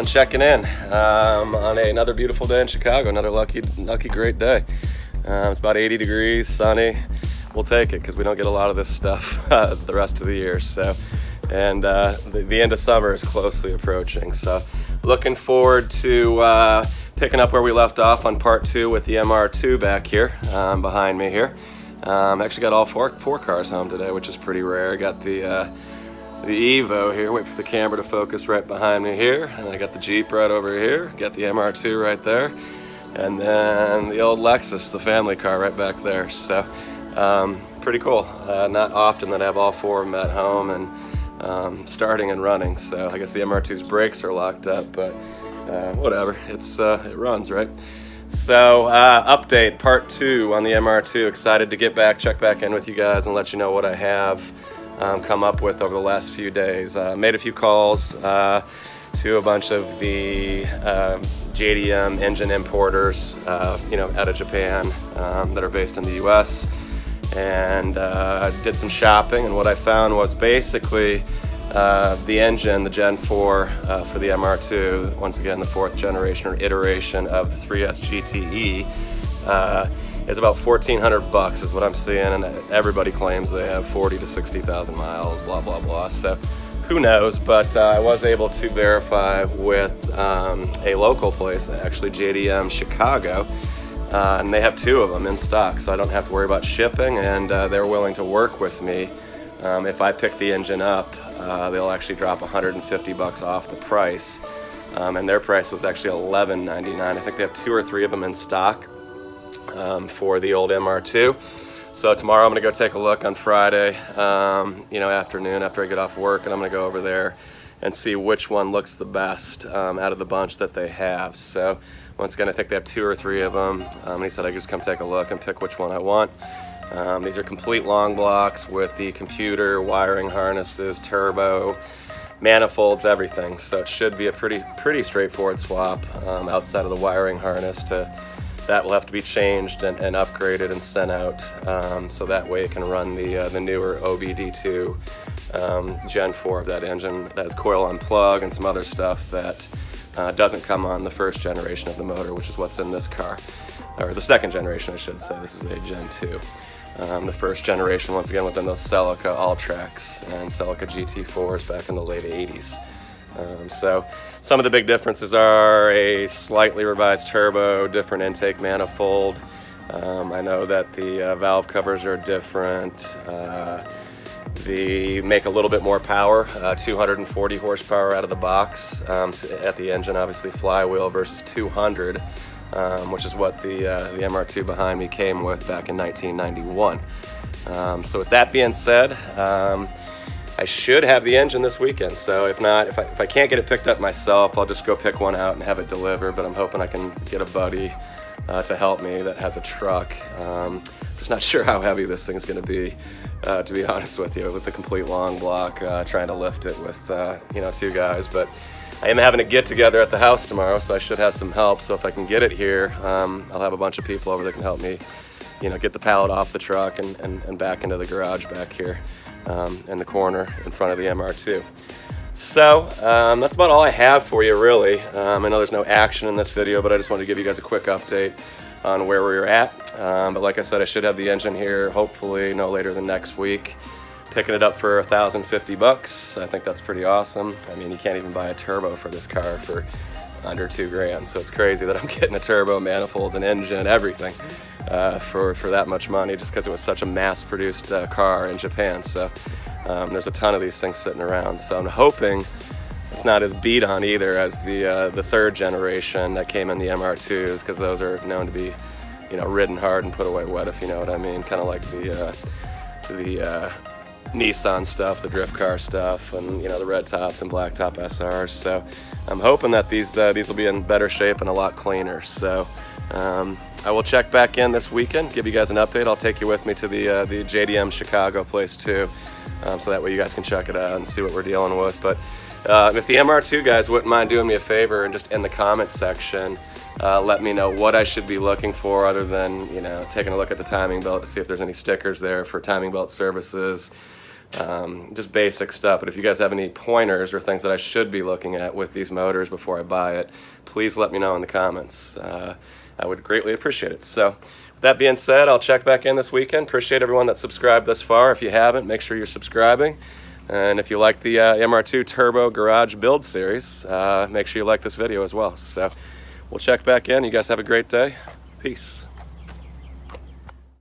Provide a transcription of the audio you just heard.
checking in on another beautiful day in Chicago. Another lucky, great day. It's about 80 degrees, sunny. We'll take it because we don't get a lot of this stuff the rest of the year. So, and the end of summer is closely approaching. So, looking forward to picking up where we left off on part 2 with the MR2 back here behind me here. Actually got all four cars home today, which is pretty rare. I got the Evo here, wait for the camera to focus right behind me here, and I got the Jeep right over here, got the MR2 right there, and then the old Lexus, the family car, right back there. So pretty cool. Not often that I have all 4 of them at home and starting and running. So I guess the MR2's brakes are locked up, but whatever, it runs, right? So update part 2 on the MR2. Excited to get back, check back in with you guys and let you know what I have come up with over the last few days. Made a few calls to a bunch of the JDM engine importers, out of Japan that are based in the US, and did some shopping, and what I found was basically the engine, the Gen 4 for the MR2, once again the 4th generation or iteration of the 3S GTE, is about $1,400 is what I'm seeing, and everybody claims they have 40 to 60,000 miles, blah blah blah. So who knows? But I was able to verify with a local place, actually JDM Chicago, and they have 2 of them in stock, so I don't have to worry about shipping, and they're willing to work with me. If I pick the engine up, they'll actually drop $150 off the price, and their price was actually $11.99. I think they have 2 or 3 of them in stock for the old MR2. So tomorrow I'm going to go take a look on Friday, afternoon after I get off work, and I'm going to go over there and see which one looks the best out of the bunch that they have. So once again, I think they have 2 or 3 of them. And he said I could just come take a look and pick which one I want. These are complete long blocks with the computer, wiring harnesses, turbo, manifolds, everything. So it should be a pretty straightforward swap outside of the wiring harness. That will have to be changed and upgraded and sent out, so that way it can run the newer OBD2 Gen 4 of that engine that has coil on plug and some other stuff that doesn't come on the 1st generation of the motor, which is what's in this car, or the 2nd generation I should say. This is a Gen 2. The 1st generation, once again, was in those Celica All-Tracks and Celica GT4s back in the late 80s. So some of the big differences are a slightly revised turbo, different intake manifold. I know that the valve covers are different. They make a little bit more power, 240 horsepower out of the box at the engine, obviously flywheel versus 200, which is what the MR2 behind me came with back in 1991. So with that being said, I should have the engine this weekend, so if not, if I can't get it picked up myself, I'll just go pick one out and have it delivered, but I'm hoping I can get a buddy to help me that has a truck. Just not sure how heavy this thing's going to be honest with you, with the complete long block, trying to lift it with 2 guys, but I am having a get-together at the house tomorrow, so I should have some help, so if I can get it here, I'll have a bunch of people over that can help me, get the pallet off the truck and back into the garage back here. In the corner in front of the MR2. So that's about all I have for you, really. I know there's no action in this video, but I just wanted to give you guys a quick update on where we're at. But like I said, I should have the engine here hopefully no later than next week. Picking it up for $1,050. I think that's pretty awesome. I mean, you can't even buy a turbo for this car for under $2,000, so it's crazy that I'm getting a turbo, manifolds, and engine, everything for that much money, just because it was such a mass-produced car in Japan. So there's a ton of these things sitting around. So I'm hoping it's not as beat on either as the 3rd generation that came in the MR2s, because those are known to be, ridden hard and put away wet, if you know what I mean. Kind of like the Nissan stuff, the drift car stuff, and the red tops and black top SRs. So I'm hoping that these will be in better shape and a lot cleaner. So I will check back in this weekend, give you guys an update. I'll take you with me to the JDM Chicago place too, so that way you guys can check it out and see what we're dealing with. But if the MR2 guys wouldn't mind doing me a favor and just in the comments section, let me know what I should be looking for, other than taking a look at the timing belt to see if there's any stickers there for timing belt services. Just basic stuff. But if you guys have any pointers or things that I should be looking at with these motors before I buy it, please let me know in the comments. I would greatly appreciate it. So with that being said, I'll check back in this weekend. Appreciate everyone that subscribed thus far. If you haven't, make sure you're subscribing. And if you like the MR2 Turbo Garage Build Series, make sure you like this video as well. So we'll check back in. You guys have a great day. Peace.